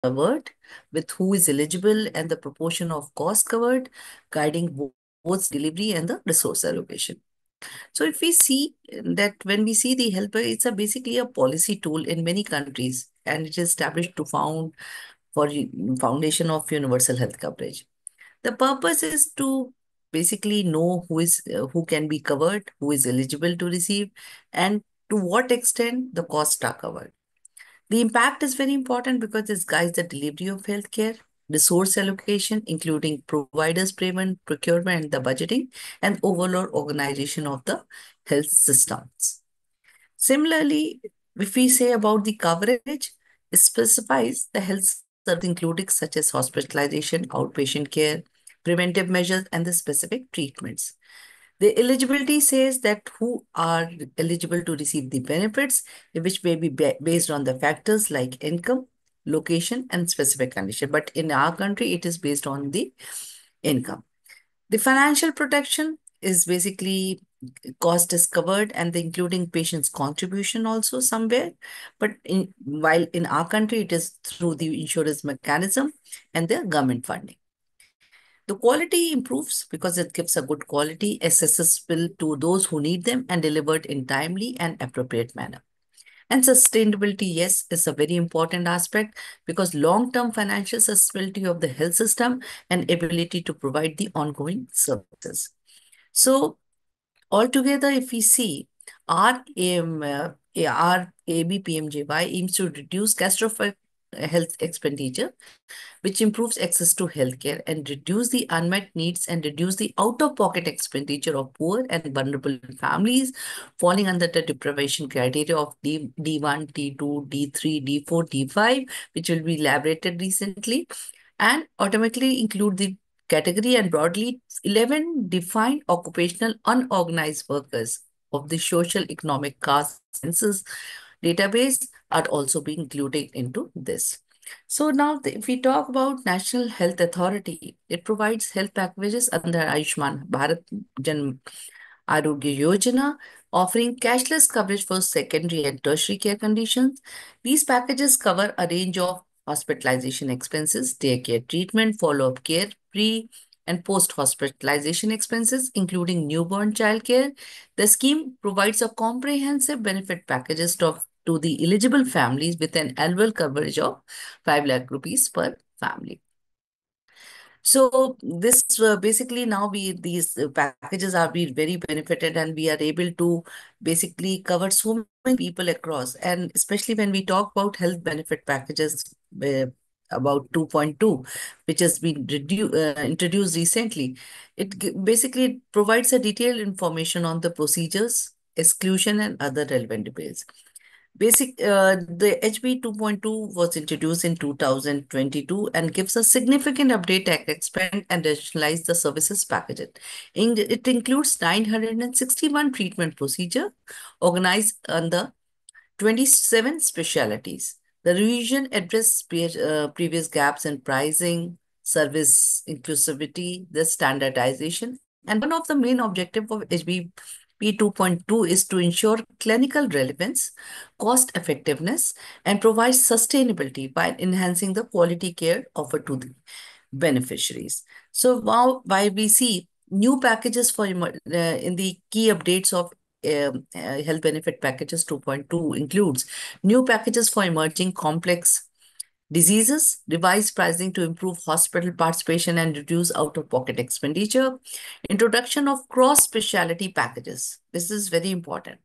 covered, with who is eligible and the proportion of cost covered, guiding both delivery and the resource allocation. So if we see that when we see the health, it's a basically a policy tool in many countries, and it is established to foundation of universal health coverage. The purpose is to basically know who can be covered, who is eligible to receive, and to what extent the costs are covered. The impact is very important because this guides the delivery of healthcare, resource allocation, including providers payment, procurement, and the budgeting, and overall organization of the health systems. Similarly, if we say about the coverage, it specifies the health service including such as hospitalization, outpatient care, preventive measures, and the specific treatments. The eligibility says that who are eligible to receive the benefits, which may be based on the factors like income, location, and specific condition. But in our country, it is based on the income. The financial protection is basically cost is covered and the including patient's contribution also somewhere. But while in our country, it is through the insurance mechanism and the government funding. The quality improves because it gives a good quality, accessible to those who need them and delivered in timely and appropriate manner. And sustainability, yes, is a very important aspect because long-term financial sustainability of the health system and ability to provide the ongoing services. So altogether, if we see our aim, our ABPMJY aims to reduce catastrophic health expenditure, which improves access to healthcare and reduce the unmet needs and reduce the out-of-pocket expenditure of poor and vulnerable families falling under the deprivation criteria of D1, D2, D3, D4, D5, which will be elaborated recently, and automatically include the category and broadly 11 defined occupational unorganized workers of the social economic caste census database are also being included into this. So now, if we talk about National Health Authority, it provides health packages under Ayushman Bharat Jan Arogya Yojana, offering cashless coverage for secondary and tertiary care conditions. These packages cover a range of hospitalization expenses, daycare treatment, follow-up care, pre and post-hospitalization expenses, including newborn child care. The scheme provides a comprehensive benefit packages to the eligible families with an annual coverage of 5 lakh rupees per family. So this basically now these packages are being very benefited and we are able to basically cover so many people across, and especially when we talk about health benefit packages about 2.2, which has been introduced recently. Basically provides a detailed information on the procedures, exclusion and other relevant details. The HB 2.2 was introduced in 2022 and gives a significant update to expand and rationalize the services package. It includes 961 treatment procedure organized under 27 specialities. The revision addressed previous gaps in pricing, service inclusivity, the standardization, and one of the main objectives of HBP 2.2 is to ensure clinical relevance, cost effectiveness, and provide sustainability by enhancing the quality care offered to the beneficiaries. So while we see new packages in the key updates of health benefit packages 2.2 includes new packages for emerging complex diseases, revised pricing to improve hospital participation and reduce out-of-pocket expenditure, introduction of cross-specialty packages. This is very important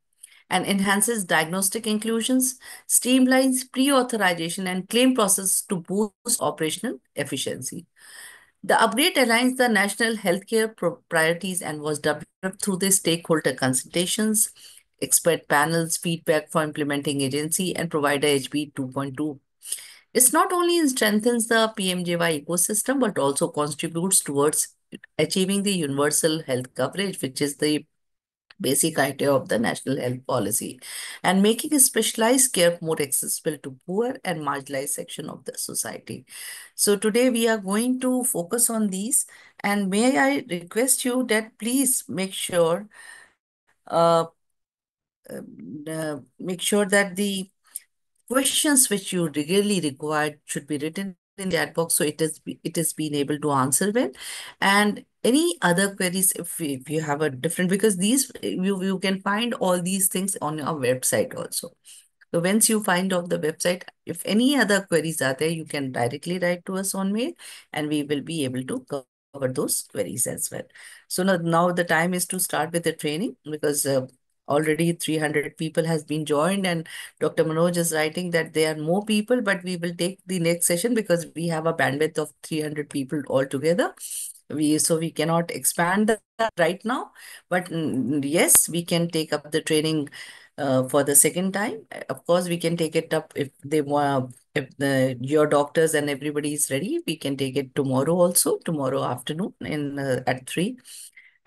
and enhances diagnostic inclusions, streamlines pre-authorization and claim process to boost operational efficiency. The upgrade aligns the national healthcare priorities and was developed through the stakeholder consultations, expert panels, feedback from implementing agency, and provider HB 2.2. It not only strengthens the PMJY ecosystem, but also contributes towards achieving the universal health coverage, which is the basic idea of the national health policy, and making specialized care more accessible to poor and marginalized section of the society. So today we are going to focus on these, and may I request you that please uh, make sure that the questions which you really required should be written in the chat box, so it is being able to answer well. And any other queries, if you have a different, because these you can find all these things on our website also. So once you find out the website, if any other queries are there, you can directly write to us on mail, and we will be able to cover those queries as well. So now the time is to start with the training, because already 300 people has been joined, and Dr. Manoj is writing that there are more people, but we will take the next session because we have a bandwidth of 300 people altogether. We cannot expand that right now, but yes, we can take up the training for the second time. Of course, we can take it up if they want. If your doctors and everybody is ready, we can take it tomorrow also, tomorrow afternoon in at 3.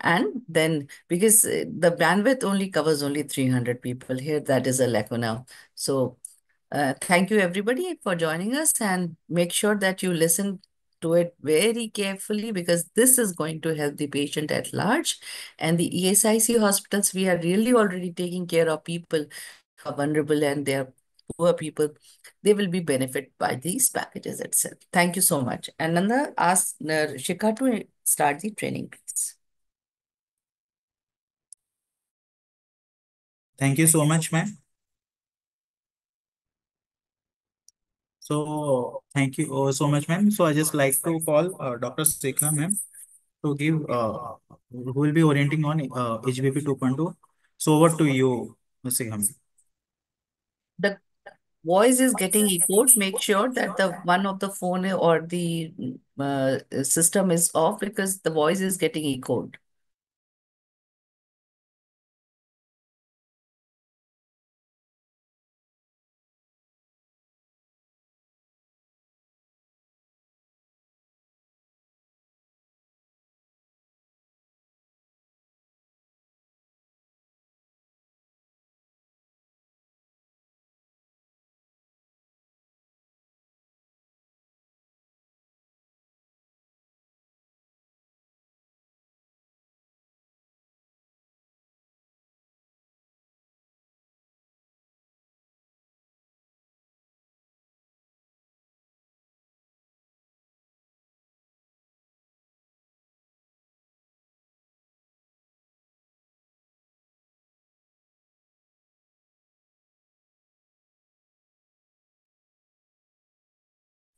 And then, because the bandwidth only covers only 300 people here, that is a lacuna. So thank you everybody for joining us, and make sure that you listen to it very carefully, because this is going to help the patient at large. And the ESIC hospitals, we are really already taking care of people who are vulnerable and they are poor people. They will be benefit by these packages itself. Thank you so much. And Nanda, ask Shikha to start the training, please. Thank you so much, ma'am. So thank you so much, ma'am. So I just like to call Dr. Sekha, ma'am, to give who will be orienting on HBP 2.2. So over to you, Ms. Sekha, ma'am. The voice is getting echoed. Make sure that the one of the phone or the system is off, because the voice is getting echoed.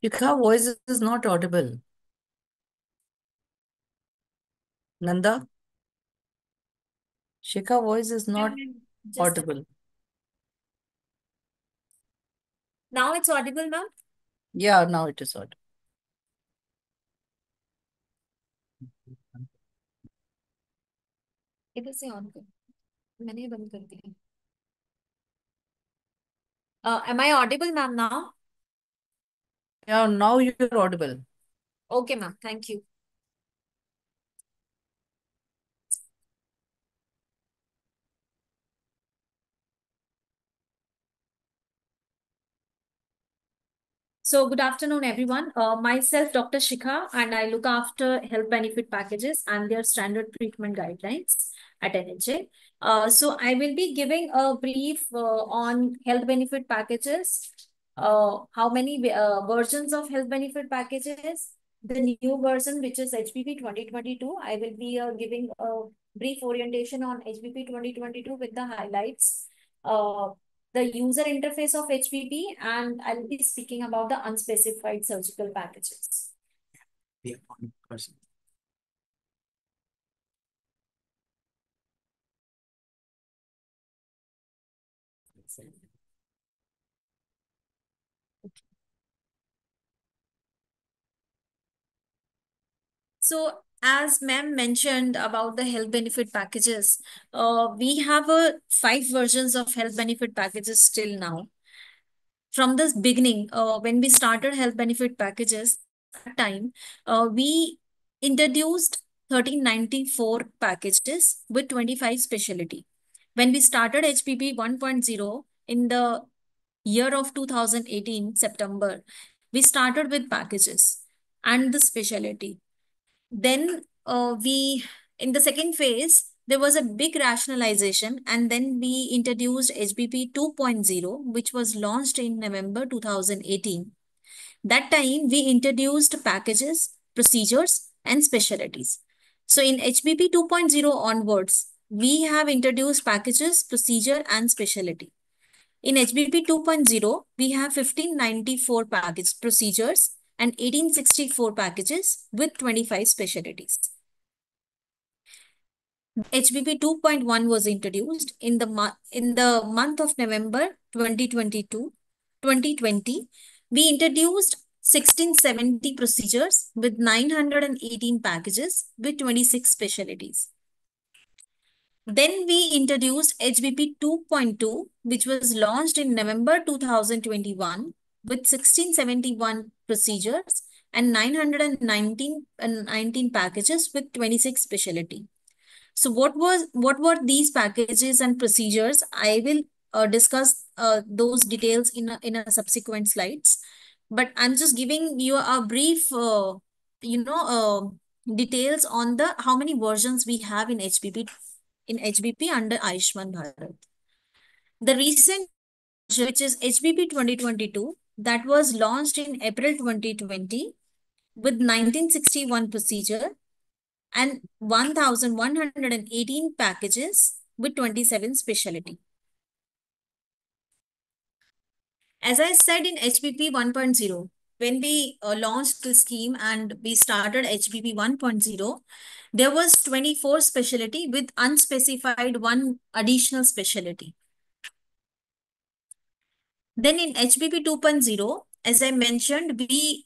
Shikha voice is not audible. Nanda, Shikha voice is Yeah, not ma'am. Just audible. now it's audible, ma'am. Yeah, now it is audible. इधर से on कर मैंने ये बंद कर दिया am I audible ma'am now? Yeah, now you're audible. Okay ma'am, thank you. So good afternoon, everyone. Myself, Dr. Shikha, and I look after health benefit packages and their standard treatment guidelines at NHA. So I will be giving a brief on health benefit packages. How many versions of health benefit packages? The new version, which is HBP 2022. I will be giving a brief orientation on HBP 2022 with the highlights. The user interface of HPP, and I'll be speaking about the unspecified surgical packages. Yeah, person. So, as ma'am mentioned about the health benefit packages, we have 5 versions of health benefit packages till now. From the beginning, when we started health benefit packages, that time we introduced 1394 packages with 25 specialty. When we started HPP 1.0 in the year of 2018 September, we started with packages and the specialty. Then we in the second phase there was a big rationalization, and then we introduced HBP 2.0, which was launched in November 2018. That time, we introduced packages, procedures, and specialties. So in HBP 2.0 onwards, we have introduced packages, procedure, and specialty. In HBP 2.0, we have 1594 package procedures and 1864 packages with 25 specialties. HBP 2.1 was introduced in the month of November 2020. We introduced 1670 procedures with 918 packages with 26 specialties. Then we introduced HBP 2.2, which was launched in November 2021 with 1671 procedures and 919 packages with 26 specialty. So what were these packages and procedures? I will discuss those details in a subsequent slides. But I'm just giving you a brief, details on the how many versions we have in HBP under Ayushman Bharat. The recent, which is HBP 2022, that was launched in April 2020 with 1961 procedure and 1,118 packages with 27 specialty. As I said in HBP 1.0, when we launched the scheme and we started HBP 1.0, there was 24 specialty with unspecified one additional specialty. Then in HBP 2.0, as I mentioned, we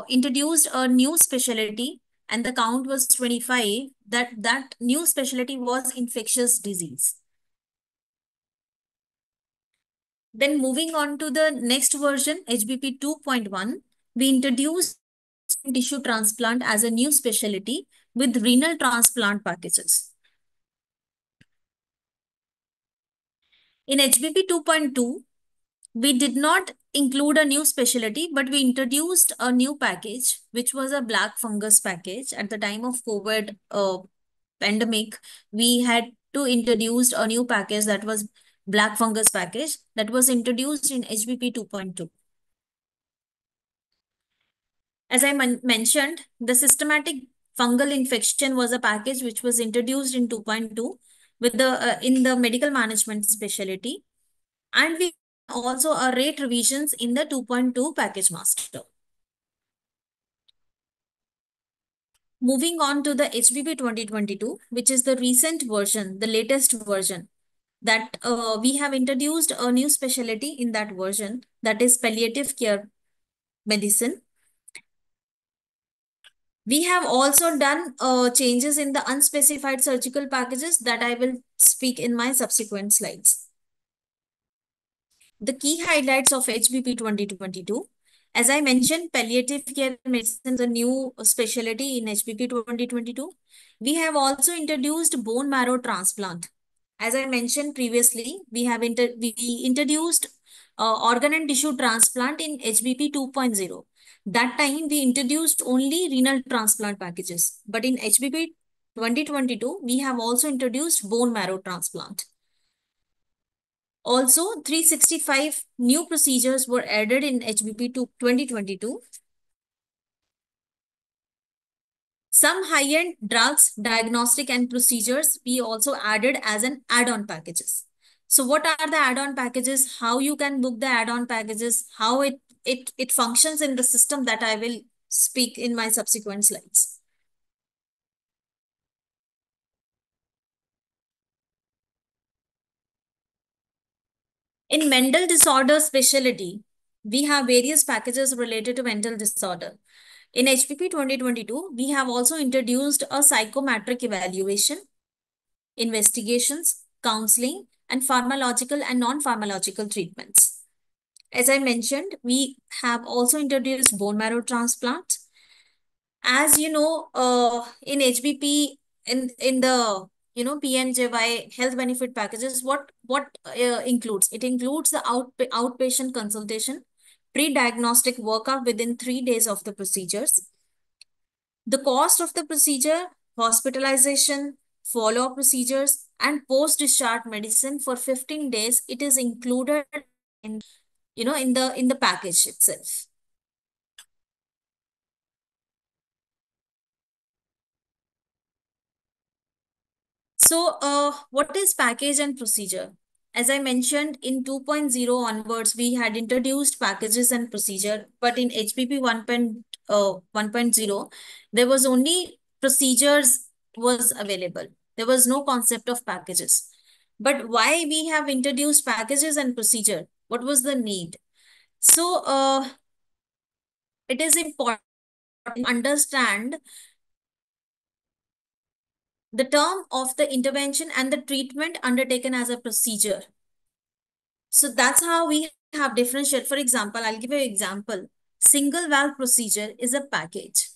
introduced a new specialty and the count was 25. That new specialty was infectious disease. Then moving on to the next version, HBP 2.1, we introduced tissue transplant as a new specialty with renal transplant packages. In HBP 2.2, we did not include a new specialty, but we introduced a new package, which was a black fungus package. At the time of COVID pandemic, we had to introduce a new package that was black fungus package that was introduced in HBP 2.2. As I mentioned, the systematic fungal infection was a package which was introduced in 2.2 with the in the medical management specialty, and we also rate revisions in the 2.2 package master. Moving on to the HBP 2022, which is the recent version, the latest version, that we have introduced a new specialty in that version, that is palliative care medicine. We have also done changes in the unspecified surgical packages that I will speak in my subsequent slides. The key highlights of HBP 2022. As I mentioned, palliative care medicine is a new specialty in HBP 2022. We have also introduced bone marrow transplant. As I mentioned previously, we introduced organ and tissue transplant in HBP 2.0. That time we introduced only renal transplant packages. But in HBP 2022, we have also introduced bone marrow transplant. Also, 365 new procedures were added in HBP 2022. Some high-end drugs, diagnostic and procedures we also added as an add-on packages. So what are the add-on packages? How you can book the add-on packages? How it functions in the system, that I will speak in my subsequent slides. In mental disorder specialty, we have various packages related to mental disorder. In HBP 2022, we have also introduced a psychometric evaluation, investigations, counseling, and pharmacological and non-pharmacological treatments. As I mentioned, we have also introduced bone marrow transplant. As you know, in HBP, in the PMJY health benefit packages, what includes? It includes the outpatient consultation, pre-diagnostic workup within 3 days of the procedures, the cost of the procedure, hospitalization, follow-up procedures, and post-discharge medicine for 15 days. It is included in, in the package itself. So, what is package and procedure? As I mentioned, in 2.0 onwards, we had introduced packages and procedure, but in HPP 1.0, there was only procedures was available. There was no concept of packages. But why we have introduced packages and procedure? What was the need? So, it is important to understand the term of the intervention and the treatment undertaken as a procedure. So that's how we have differentiate. For example, I'll give you an example. Single valve procedure is a package.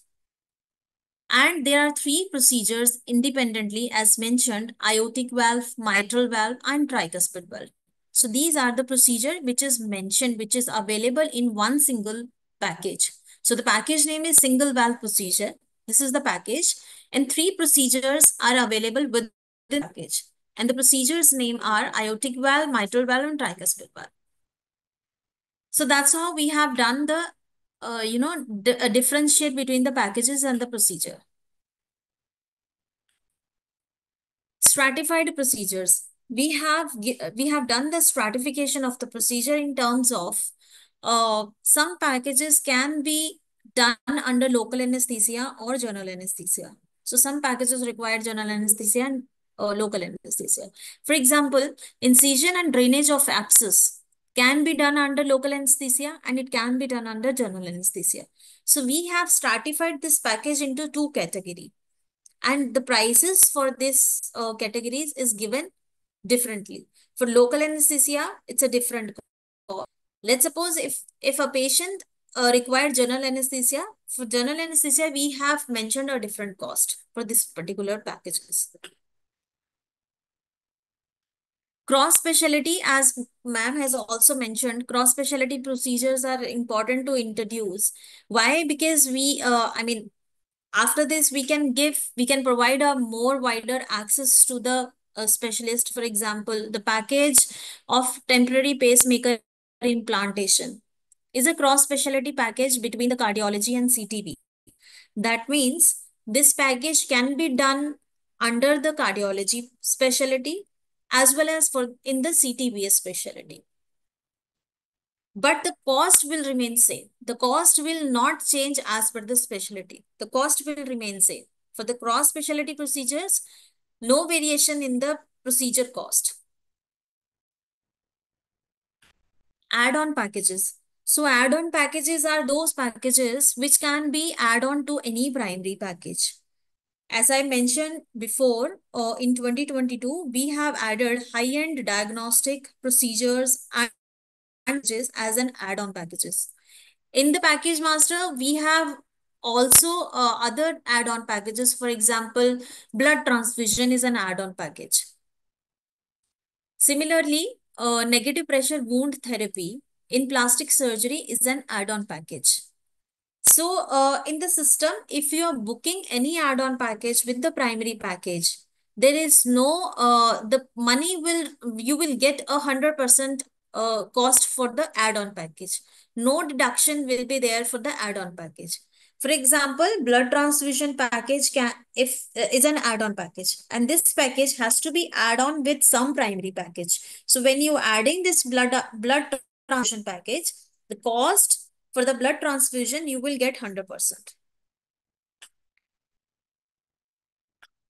And there are three procedures independently as mentioned: aortic valve, mitral valve, and tricuspid valve. So these are the procedure which is mentioned, which is available in one single package. So the package name is single valve procedure. This is the package. And three procedures are available within the package. And the procedures name are aortic valve, mitral valve, and tricuspid valve. So that's how we have done the, differentiate between the packages and the procedure. Stratified procedures. We have done the stratification of the procedure in terms of some packages can be done under local anesthesia or general anesthesia. So some packages require general anesthesia and local anesthesia. For example, incision and drainage of abscess can be done under local anesthesia and it can be done under general anesthesia. So we have stratified this package into two categories. And the prices for this categories is given differently. For local anesthesia, it's a different cost. Let's suppose if a patient required general anesthesia, for general anesthesia, we have mentioned a different cost for this particular packages. Cross specialty, as ma'am has also mentioned, cross specialty procedures are important to introduce. Why? Because after this, we can provide a more wider access to the specialist. For example, the package of temporary pacemaker implantation is a cross-specialty package between the cardiology and CTB. That means this package can be done under the cardiology specialty as well as for in the CTBS specialty. But the cost will remain same. The cost will not change as per the specialty. The cost will remain same. For the cross specialty procedures, no variation in the procedure cost. Add-on packages. So add-on packages are those packages which can be add-on to any primary package. As I mentioned before, in 2022, we have added high-end diagnostic procedures and as an add-on packages. In the package master, we have also other add-on packages. For example, blood transfusion is an add-on package. Similarly, negative pressure wound therapy in plastic surgery is an add-on package. So in the system, if you are booking any add-on package with the primary package, there is no, you will get 100% cost for the add-on package. No deduction will be there for the add-on package. For example, blood transfusion package is an add-on package, and this package has to be add-on with some primary package. So when you adding this blood transfusion package, the cost for the blood transfusion, you will get 100%.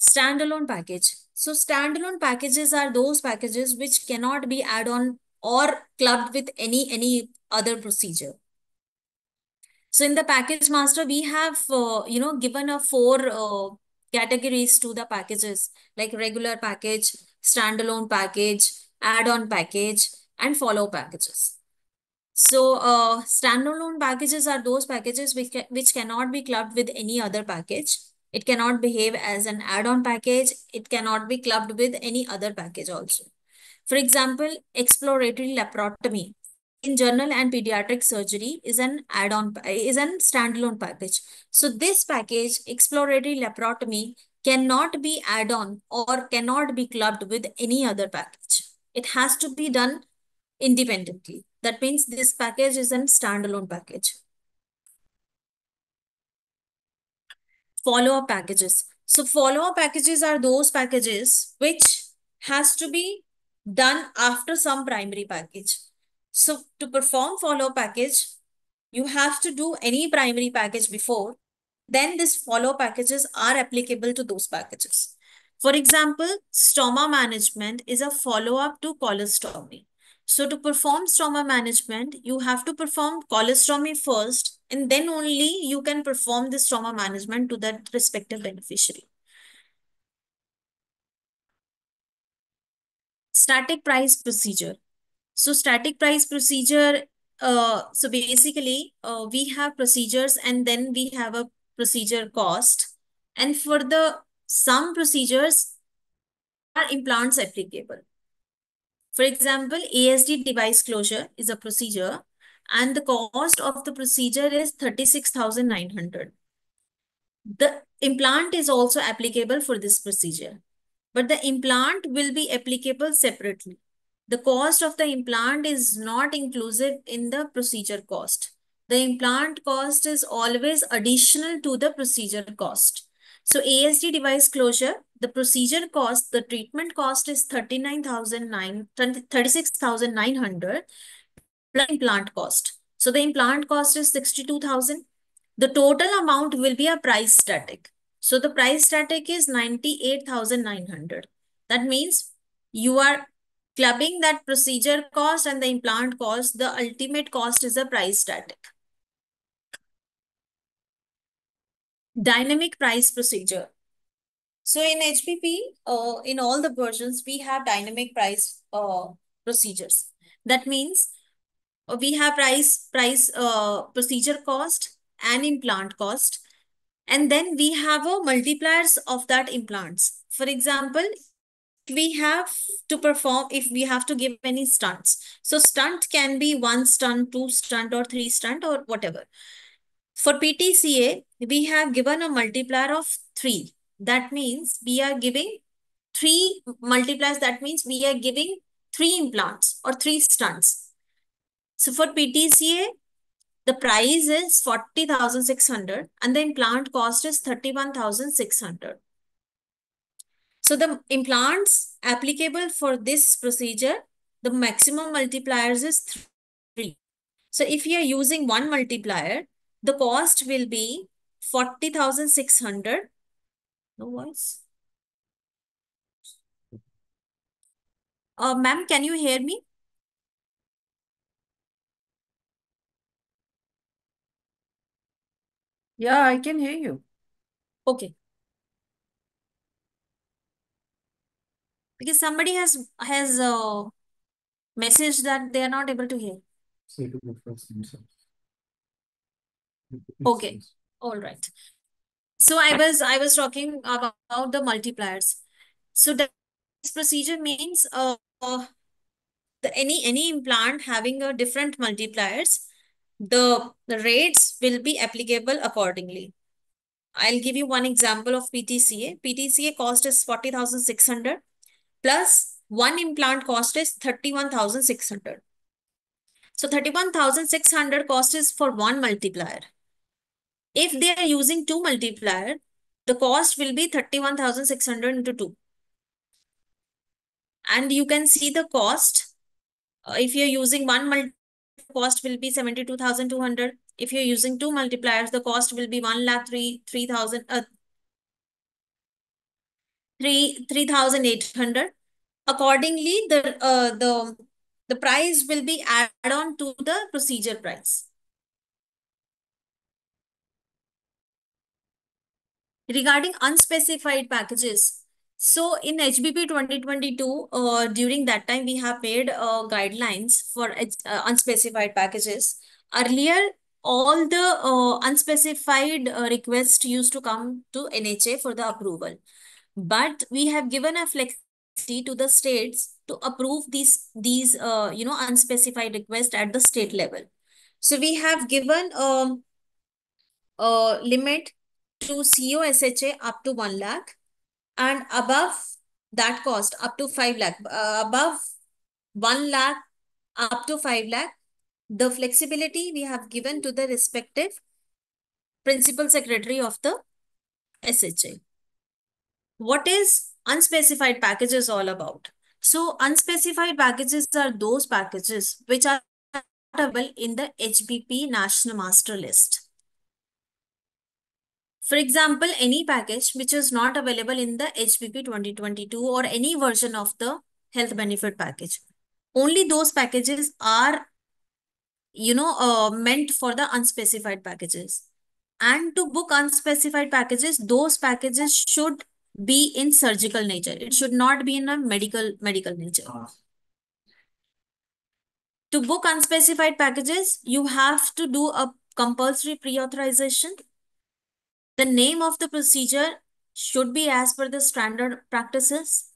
Standalone package. So standalone packages are those packages which cannot be add-on or clubbed with any other procedure. So in the package master, we have, given a 4 categories to the packages, like regular package, standalone package, add-on package, and follow packages. So standalone packages are those packages which cannot be clubbed with any other package. It cannot behave as an add-on package. It cannot be clubbed with any other package also. For example, exploratory laparotomy in general and pediatric surgery is an standalone package. So this package, exploratory laparotomy, cannot be add-on or cannot be clubbed with any other package. It has to be done independently. That means this package is a standalone package. Follow-up packages. So follow-up packages are those packages which has to be done after some primary package. So to perform follow-up package, you have to do any primary package before, then these follow packages are applicable to those packages. For example, stoma management is a follow-up to colostomy. So to perform stoma management, you have to perform colostomy first, and then only you can perform the stoma management to that respective beneficiary. Static price procedure. So static price procedure, so basically we have procedures and then we have a procedure cost. And for the some procedures are implants applicable. For example, ASD device closure is a procedure and the cost of the procedure is 36,900. The implant is also applicable for this procedure, but the implant will be applicable separately. The cost of the implant is not inclusive in the procedure cost. The implant cost is always additional to the procedure cost. So ASD device closure, the procedure cost, the treatment cost is 36,900 plus implant cost. So the implant cost is 62,000. The total amount will be a price static. So the price static is 98,900. That means you are clubbing that procedure cost and the implant cost. The ultimate cost is a price static. Dynamic price procedure. So in HPP, in all the versions, we have dynamic price procedures. That means we have procedure cost and implant cost. And then we have a multipliers of that implants. For example, we have to perform, if we have to give any stunts. So stunt can be 1 stunt, 2 stunt or 3 stunt or whatever. For PTCA, we have given a multiplier of 3. That means we are giving 3 multipliers. That means we are giving 3 implants or 3 stunts. So for PTCA, the price is 40,600 and the implant cost is 31,600. So the implants applicable for this procedure, the maximum multipliers is 3. So if you are using one multiplier, the cost will be 40,600. No voice. Ma'am, can you hear me? Yeah, I can hear you. Okay. Because somebody has messaged that they are not able to hear. Okay. All right. So I was talking about the multipliers. So this procedure means any implant having a different multipliers, the rates will be applicable accordingly. I'll give you one example of PTCA. PTCA cost is 40,600 plus one implant cost is 31,600. So 31,600 cost is for one multiplier. If they are using two multiplier, the cost will be 31,600 into 2. And you can see the cost. If you're using one multiplier, cost will be 72,200. If you're using two multipliers, the cost will be 3,800. Accordingly, the price will be added on to the procedure price. Regarding unspecified packages, so in HBP 2022, during that time, we have made guidelines for unspecified packages. Earlier, all the unspecified requests used to come to NHA for the approval. But we have given a flexibility to the states to approve these unspecified requests at the state level. So we have given a limit to COSHA up to 1 lakh and above that cost up to 5 lakh, above 1 lakh up to 5 lakh, the flexibility we have given to the respective principal secretary of the SHA. What is unspecified packages all about? So unspecified packages are those packages which are available in the HBP National Master List. For example, any package which is not available in the HBP 2022 or any version of the health benefit package. Only those packages are, meant for the unspecified packages. And to book unspecified packages, those packages should be in surgical nature. It should not be in a medical nature. To book unspecified packages, you have to do a compulsory pre-authorization. The name of the procedure should be as per the standard practices.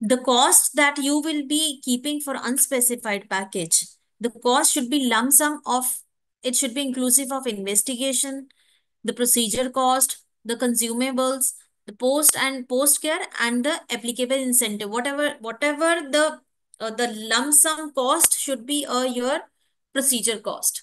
The cost that you will be keeping for unspecified package, the cost should be lump sum of, it should be inclusive of investigation, the procedure cost, the consumables, the post and post care, and the applicable incentive. Whatever the lump sum cost should be your procedure cost.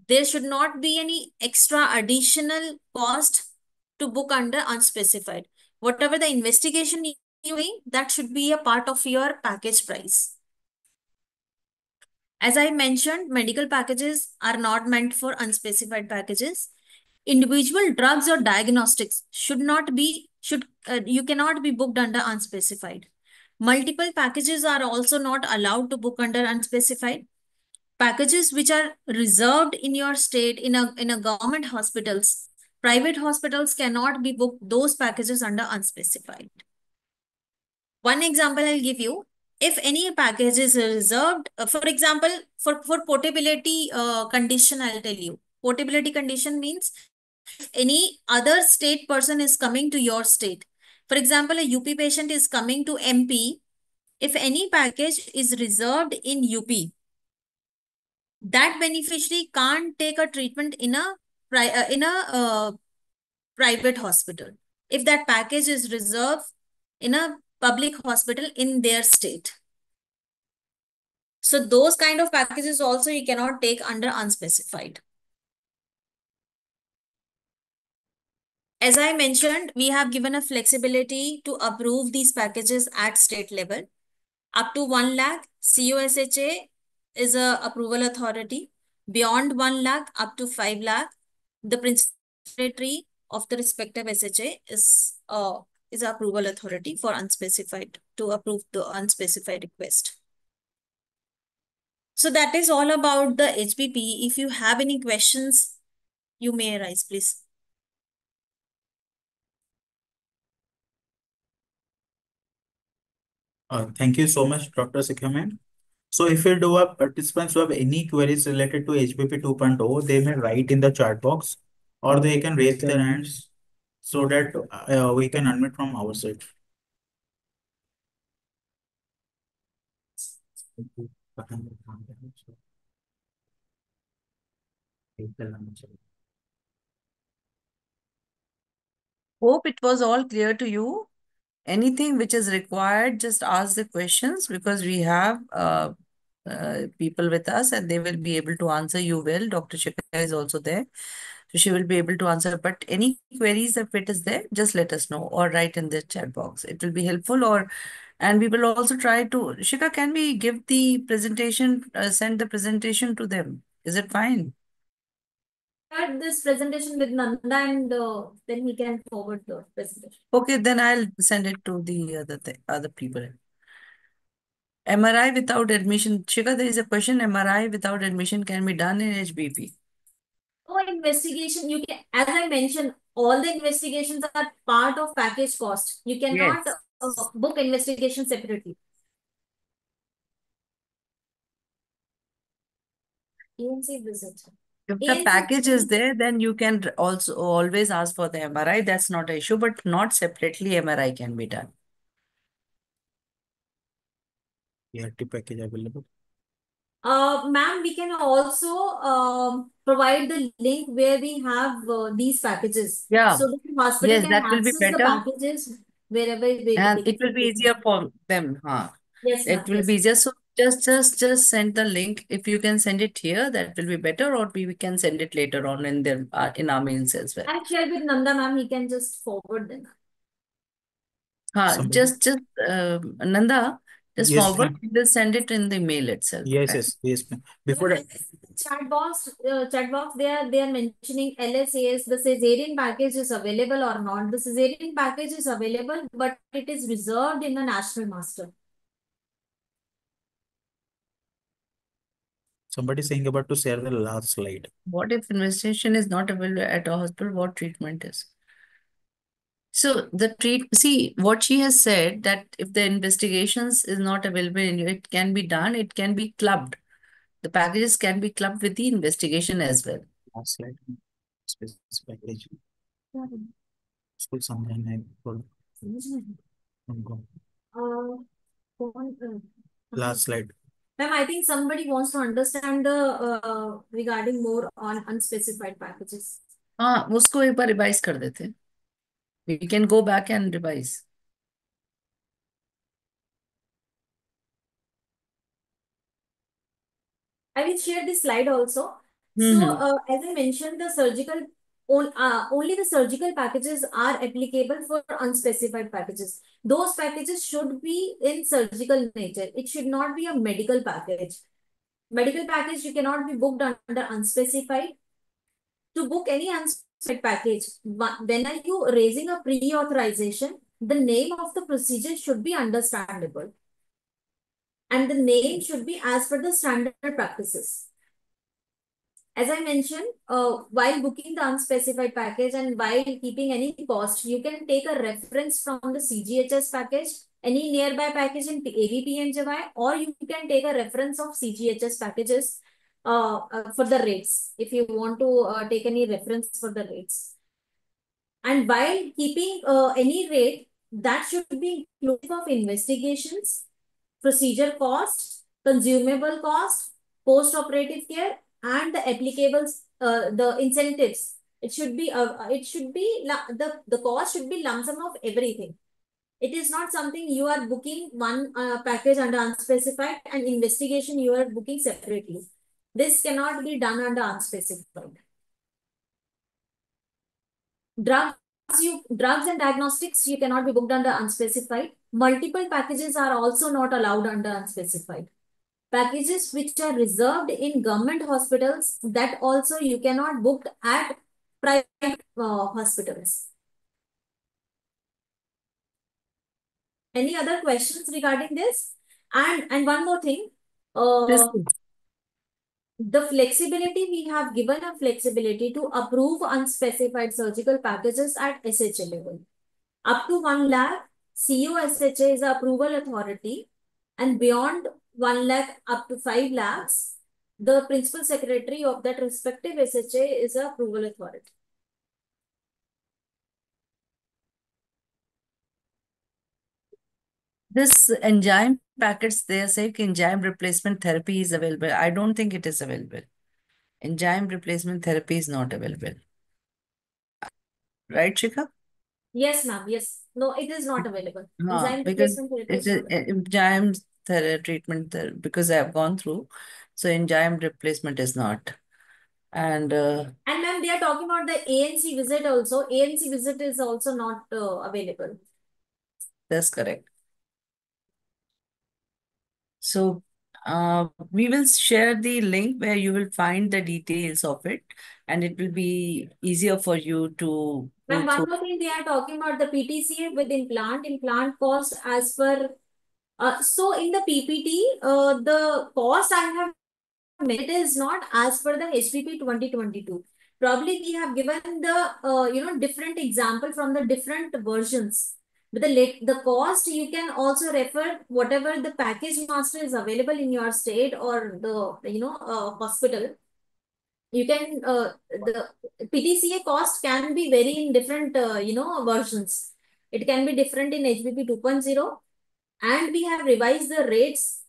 There should not be any extra additional cost to book under unspecified. Whatever the investigation you're doing, that should be a part of your package price. As I mentioned, medical packages are not meant for unspecified packages. Individual drugs or diagnostics you cannot be booked under unspecified. Multiple packages are also not allowed to book under unspecified. Packages which are reserved in your state in a government hospitals, private hospitals cannot be booked those packages under unspecified. One example I'll give you. If any package is reserved, for example, for portability condition, I'll tell you. Portability condition means any other state person is coming to your state. For example, a UP patient is coming to MP. If any package is reserved in UP, that beneficiary can't take a treatment in a private hospital if that package is reserved in a public hospital in their state. So those kind of packages also you cannot take under unspecified. As I mentioned, we have given a flexibility to approve these packages at state level. Up to 1 lakh, COSHA is a approval authority. Beyond 1 lakh, up to 5 lakh, the principal secretary of the respective SHA is approval authority for unspecified to approve the unspecified request. So that is all about the HBP. If you have any questions, you may arise, please. Thank you so much, Dr. Sikha ma'am. So if you do have participants who have any queries related to HBP 2.0, they may write in the chat box or they can raise their hands so that we can unmute from our side. Hope it was all clear to you. Anything which is required, just ask the questions because we have people with us and they will be able to answer you well. Dr. Shikha is also there. So she will be able to answer. But any queries, if it is there, just let us know or write in the chat box. It will be helpful. And we will also try to, Shikha, can we give the presentation, send the presentation to them? Is it fine? Had this presentation with Nanda and then he can forward the presentation. Okay, then I'll send it to the other people. MRI without admission. Shikha, there is a question. MRI without admission can be done in HBP. Oh, investigation, you can, as I mentioned, all the investigations are part of package cost. You cannot Yes. book investigation separately. ENC visit. If the ANC package is there, then you can also always ask for the MRI. That's not an issue, but not separately MRI can be done. ERT package available. Ma'am, we can also provide the link where we have these packages. Yeah. So the hospital Yes, can that will be access the better. packages wherever they And can it will be take it. easier for them, huh? Yes, It ma'am. will Yes. be just so just send the link. If you can send it here, that will be better, or we can send it later on in the in our mails as well. I'll share with Nanda, ma'am. He can just forward them. Somebody. Nanda, just Yes, forward. ma'am. We will send it in the mail itself. Yes, Okay? yes, ma'am. Before that, Chat box, they are mentioning LSAS. The cesarean package is available or not. The cesarean package is available, but it is reserved in the national master. somebody saying about to share the last slide. What if investigation is not available at a hospital? What treatment is? So see what she has said, that if the investigations is not available, it can be done. It can be clubbed. The packages can be clubbed with the investigation as well. Last slide. Space package. School sometime I will go. Uh, कौन, Last slide. Ma'am, I think somebody wants to understand the regarding more on unspecified packages. हाँ, उसको एक बार revise कर देते हैं. We can go back and revise. I will share this slide also. So, Hmm. as I mentioned, only the surgical packages are applicable for unspecified packages. Those packages should be in surgical nature. It should not be a medical package. Medical package, you cannot be booked under unspecified. To book any unspecified package, when are you raising a pre-authorization, the name of the procedure should be understandable. And the name should be as per the standard practices. As I mentioned, while booking the unspecified package and while keeping any cost, you can take a reference from the CGHS package, any nearby package in ABPMJY, or you can take a reference of CGHS packages for the rates, if you want to take any reference for the rates. And while keeping any rate, that should be inclusive of investigations, procedure cost, consumable cost, post-operative care, and the applicable the incentives. The cost should be lump sum of everything. It is not something you are booking one package under unspecified and investigation you are booking separately. This cannot be done under unspecified. Drugs and diagnostics, you cannot be booked under unspecified. Multiple packages are also not allowed under unspecified. Packages which are reserved in government hospitals, that also you cannot book at private hospitals. Any other questions regarding this? And one more thing, This the flexibility, we have given a flexibility to approve unspecified surgical packages at SHA level. Up to 1 lakh, COSHA is the approval authority, and beyond 1 lakh up to 5 lakhs, the principal secretary of that respective SHA is the approval authority. this enzyme packets, they say enzyme replacement therapy is available. I don't think it is available. Enzyme replacement therapy is not available. Right, Shikha? Yes, ma'am. Yes. No, it is not available. Enzyme Because replacement therapy it is not is available. enzyme treatment because I have gone through. So enzyme replacement is not. And And ma'am, they are talking about the ANC visit also. ANC visit is also not available. that's correct. So we will share the link where you will find the details of it, and it will be easier for you to go Ma'am, one through. more thing, they are talking about the PTCA with implant cost as per. So in the PPT, the cost I have it is not as per the HPP 2022. Probably we have given the different example from the different versions. But the cost, you can also refer whatever the package master is available in your state or the hospital. You can the PTCA cost can be vary in different versions. It can be different in HPP 2.0, and we have revised the rates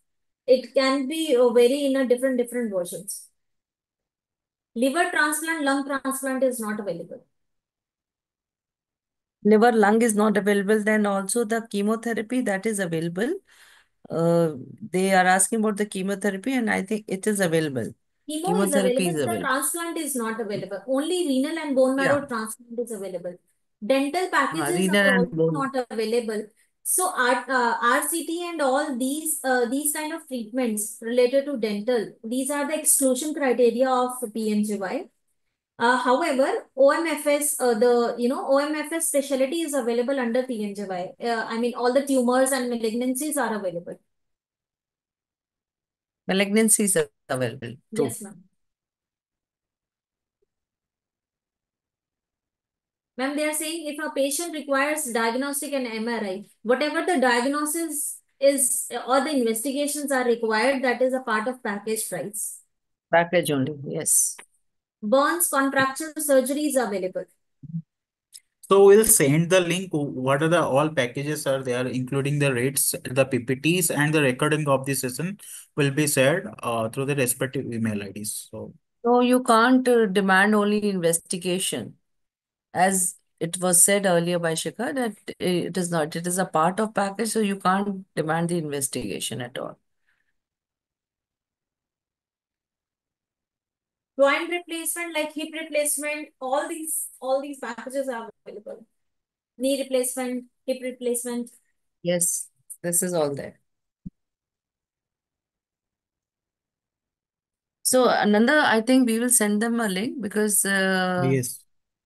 It can be vary in a different versions. Liver transplant, lung transplant is not available. Liver, lung is not available. Then also the chemotherapy that is available. Uh, they are asking about the chemotherapy, and I think it is available. Chemo is Chemotherapy available, is the available. transplant is not available. Only renal and bone Yeah. marrow transplant is available. Dental packages Renal are and also bone. not available. So RCT and all these kind of treatments related to dental, these are the exclusion criteria of PMJY. However, OMFS, OMFS specialty is available under PMJY. I mean, all the tumors and malignancies are available. Malignancy is available. True. Yes, ma'am. Ma'am, they are saying if a patient requires diagnostic and MRI, whatever the diagnosis is or the investigations are required, that is a part of package price. Package only. Yes. Burns, contracture surgery is available. So we'll send the link. What are the all packages are there, including the rates, the PPTs, and the recording of the session will be shared through the respective email IDs. So No, you can't demand only investigation. As it was said earlier by Shikha, that it is not, it is a part of package, so you can't demand the investigation at all. Joint replacement, like hip replacement, all these packages are available. Knee replacement, hip replacement. Yes, this is all there. So, Ananda, I think we will send them a link because yes.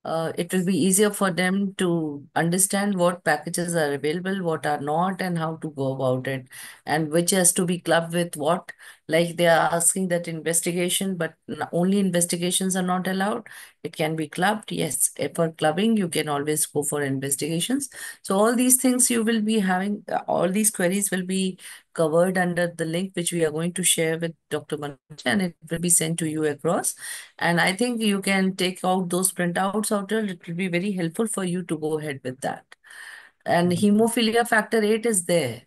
it will be easier for them to understand what packages are available, what are not, and how to go about it, and which has to be clubbed with what. Like they are asking that investigation, but only investigations are not allowed. It can be clubbed. Yes, for clubbing, you can always go for investigations. So all these things you will be having, all these queries will be covered under the link which we are going to share with Dr. Manoj, and it will be sent to you across. And I think you can take out those printouts out there. It will be very helpful for you to go ahead with that. And hemophilia factor 8 is there.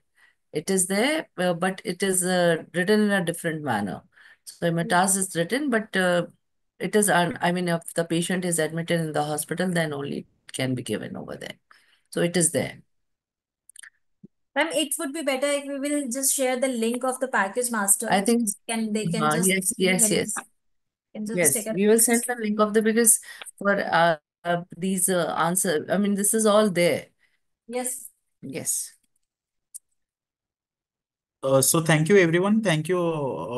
It is there, but it is written in a different manner. So hematase is written, but it is, I mean, if the patient is admitted in the hospital, then only it can be given over there. So it is there. Ma'am, it would be better if we will just share the link of the package master. I think, They can just yes, yes, yes. can just Yes, take a we will send the link of the because for these answer, I mean, this is all there. yes. Yes. So thank you everyone. Thank you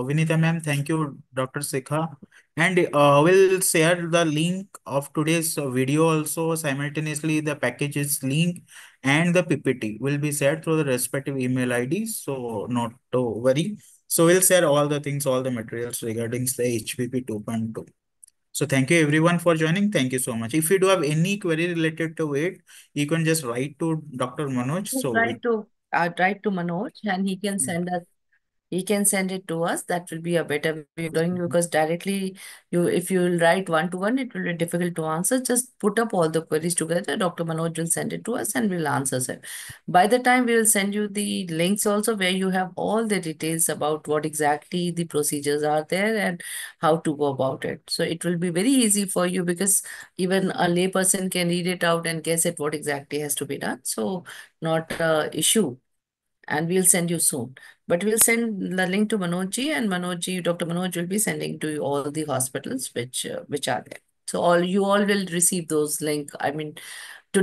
Vinita ma'am. Thank you Dr. Sikha. And we'll share the link of today's video also simultaneously. The packages link and the PPT will be shared through the respective email IDs. So not to worry. So we'll share all the things, all the materials regarding the HPP 2.2. So thank you everyone for joining. Thank you so much. If you do have any query related to it, you can just write to Dr. Manoj. Just So write to Manoj and he can send it to us. That will be a better way of doing because directly if you will write one to one, it will be difficult to answer. Just put up all the queries together. Dr. Manoj will send it to us and we'll answer them. By the time we will send you the links also where you have all the details about what exactly the procedures are there and how to go about it. So it will be very easy for you because even a layperson can read it out and guess at what exactly has to be done. So not a issue, and we'll send you soon. But we'll send the link to Manojji, and Manojji, Dr. Manoj will be sending to you all the hospitals which are there. So all will receive those link. I mean, by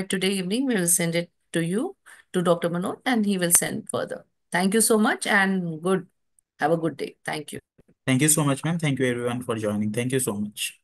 today evening, we will send it to you to Dr. Manoj, and he will send further. Thank you so much, and have a good day. Thank you. thank you so much, ma'am. Thank you everyone for joining. Thank you so much.